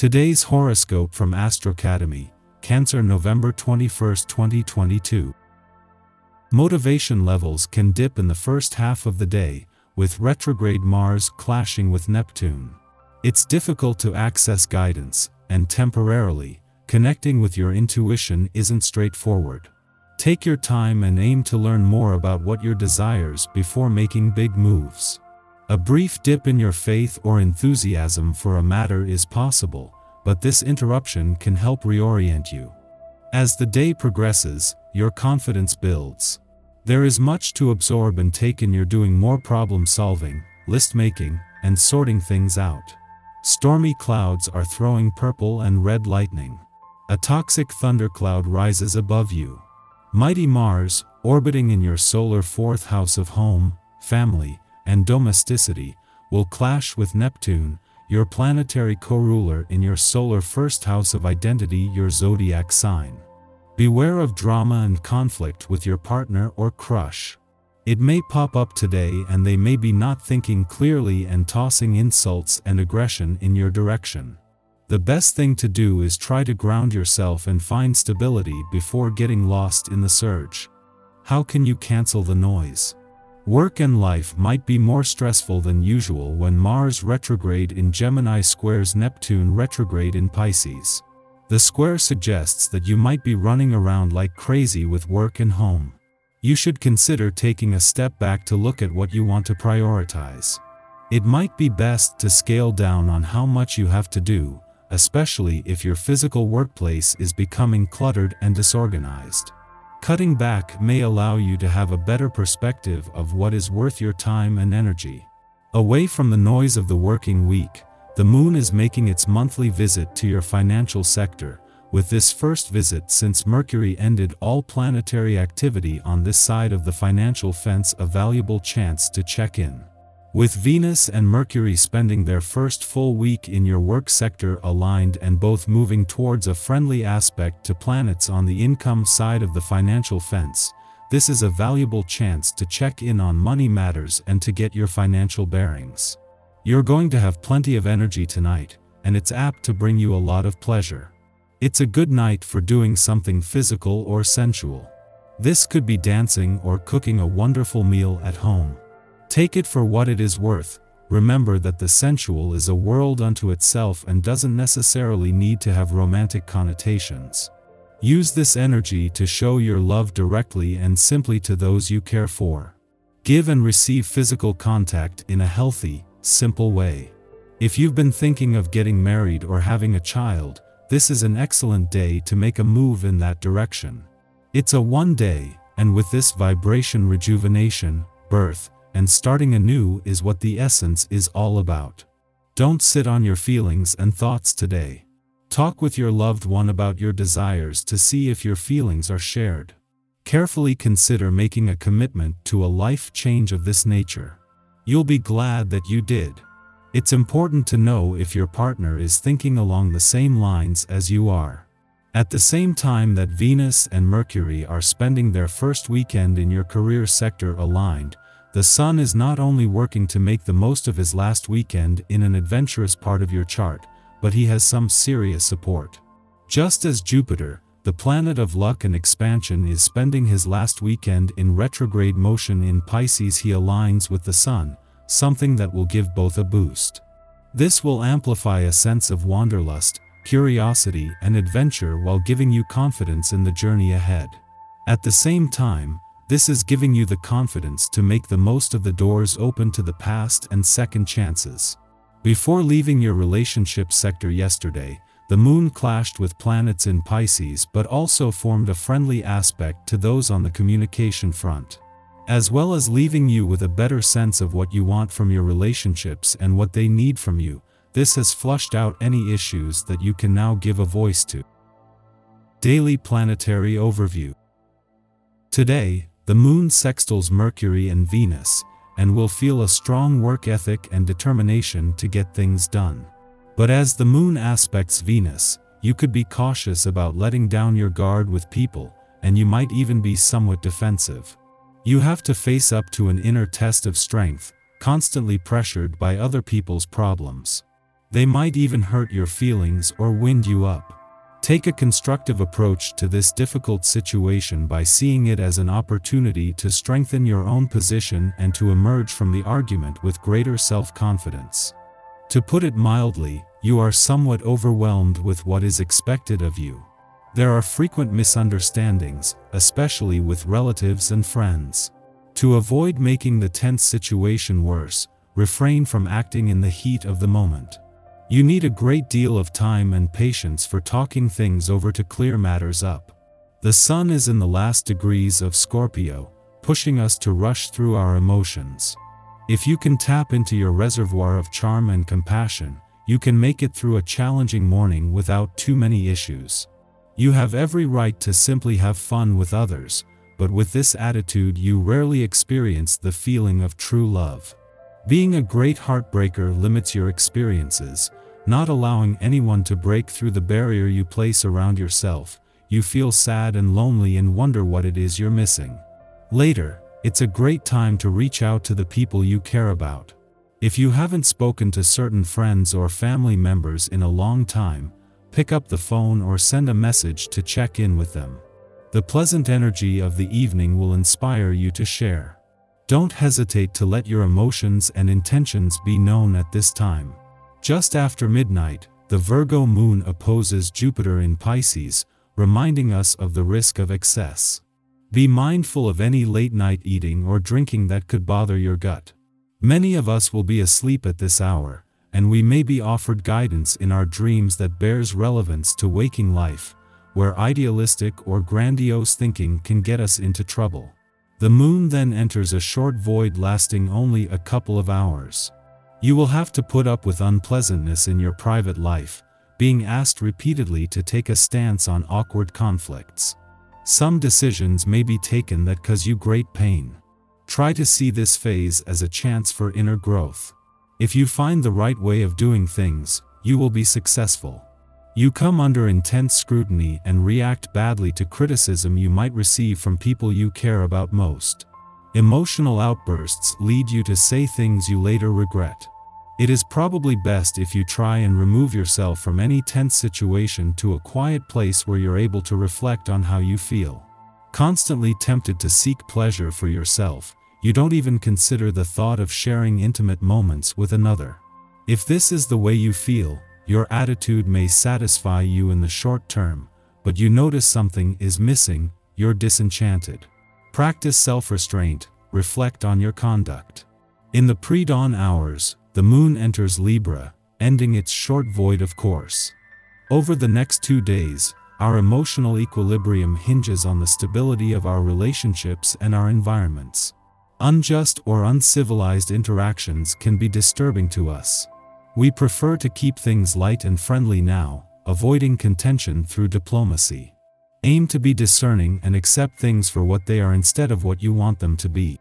Today's horoscope from Astrocademy, Cancer, November 21, 2022. Motivation levels can dip in the first half of the day, with retrograde Mars clashing with Neptune. It's difficult to access guidance, and temporarily, connecting with your intuition isn't straightforward. Take your time and aim to learn more about what your desires before making big moves. A brief dip in your faith or enthusiasm for a matter is possible, but this interruption can help reorient you. As the day progresses, your confidence builds. There is much to absorb and take in. You're doing more problem solving, list making, and sorting things out. Stormy clouds are throwing purple and red lightning. A toxic thundercloud rises above you. Mighty Mars, orbiting in your solar fourth house of home, family, and domesticity, will clash with Neptune, your planetary co-ruler, in your solar first house of identity, your zodiac sign. Beware of drama and conflict with your partner or crush. It may pop up today and they may be not thinking clearly and tossing insults and aggression in your direction. The best thing to do is try to ground yourself and find stability before getting lost in the surge. How can you cancel the noise? Work and life might be more stressful than usual when Mars retrograde in Gemini squares Neptune retrograde in Pisces. The square suggests that you might be running around like crazy with work and home. You should consider taking a step back to look at what you want to prioritize. It might be best to scale down on how much you have to do, especially if your physical workplace is becoming cluttered and disorganized. Cutting back may allow you to have a better perspective of what is worth your time and energy. Away from the noise of the working week, the moon is making its monthly visit to your financial sector, with this first visit since Mercury ended all planetary activity on this side of the financial fence, a valuable chance to check in. With Venus and Mercury spending their first full week in your work sector aligned and both moving towards a friendly aspect to planets on the income side of the financial fence, this is a valuable chance to check in on money matters and to get your financial bearings. You're going to have plenty of energy tonight, and it's apt to bring you a lot of pleasure. It's a good night for doing something physical or sensual. This could be dancing or cooking a wonderful meal at home. Take it for what it is worth. Remember that the sensual is a world unto itself and doesn't necessarily need to have romantic connotations. Use this energy to show your love directly and simply to those you care for. Give and receive physical contact in a healthy, simple way. If you've been thinking of getting married or having a child, this is an excellent day to make a move in that direction. It's a one day, and with this vibration, rejuvenation, birth, and starting anew is what the essence is all about. Don't sit on your feelings and thoughts today. Talk with your loved one about your desires to see if your feelings are shared. Carefully consider making a commitment to a life change of this nature. You'll be glad that you did. It's important to know if your partner is thinking along the same lines as you are. At the same time that Venus and Mercury are spending their first weekend in your career sector aligned, the Sun is not only working to make the most of his last weekend in an adventurous part of your chart, but he has some serious support. Just as Jupiter, the planet of luck and expansion, is spending his last weekend in retrograde motion in Pisces, he aligns with the Sun, something that will give both a boost. This will amplify a sense of wanderlust, curiosity, and adventure while giving you confidence in the journey ahead. At the same time, this is giving you the confidence to make the most of the doors open to the past and second chances. Before leaving your relationship sector yesterday, the moon clashed with planets in Pisces but also formed a friendly aspect to those on the communication front. As well as leaving you with a better sense of what you want from your relationships and what they need from you, this has flushed out any issues that you can now give a voice to. Daily Planetary Overview. Today, the moon sextiles Mercury and Venus, and will feel a strong work ethic and determination to get things done. But as the moon aspects Venus, you could be cautious about letting down your guard with people, and you might even be somewhat defensive. You have to face up to an inner test of strength, constantly pressured by other people's problems. They might even hurt your feelings or wind you up. Take a constructive approach to this difficult situation by seeing it as an opportunity to strengthen your own position and to emerge from the argument with greater self-confidence. To put it mildly, you are somewhat overwhelmed with what is expected of you. There are frequent misunderstandings, especially with relatives and friends. To avoid making the tense situation worse, refrain from acting in the heat of the moment. You need a great deal of time and patience for talking things over to clear matters up. The sun is in the last degrees of Scorpio, pushing us to rush through our emotions. If you can tap into your reservoir of charm and compassion, you can make it through a challenging morning without too many issues. You have every right to simply have fun with others, but with this attitude you rarely experience the feeling of true love. Being a great heartbreaker limits your experiences, not allowing anyone to break through the barrier you place around yourself. You feel sad and lonely and wonder what it is you're missing. Later, it's a great time to reach out to the people you care about. If you haven't spoken to certain friends or family members in a long time, pick up the phone or send a message to check in with them. The pleasant energy of the evening will inspire you to share. Don't hesitate to let your emotions and intentions be known at this time. Just after midnight, the Virgo moon opposes Jupiter in Pisces, reminding us of the risk of excess. Be mindful of any late-night eating or drinking that could bother your gut. Many of us will be asleep at this hour, and we may be offered guidance in our dreams that bears relevance to waking life, where idealistic or grandiose thinking can get us into trouble. The moon then enters a short void lasting only a couple of hours. You will have to put up with unpleasantness in your private life, being asked repeatedly to take a stance on awkward conflicts. Some decisions may be taken that cause you great pain. Try to see this phase as a chance for inner growth. If you find the right way of doing things, you will be successful. You come under intense scrutiny and react badly to criticism you might receive from people you care about most. Emotional outbursts lead you to say things you later regret. It is probably best if you try and remove yourself from any tense situation to a quiet place where you're able to reflect on how you feel. Constantly tempted to seek pleasure for yourself, you don't even consider the thought of sharing intimate moments with another. If this is the way you feel, your attitude may satisfy you in the short term, but you notice something is missing, you're disenchanted. Practice self-restraint, reflect on your conduct. In the pre-dawn hours, the moon enters Libra, ending its short void of course. Over the next 2 days, our emotional equilibrium hinges on the stability of our relationships and our environments. Unjust or uncivilized interactions can be disturbing to us. We prefer to keep things light and friendly now, avoiding contention through diplomacy. Aim to be discerning and accept things for what they are instead of what you want them to be.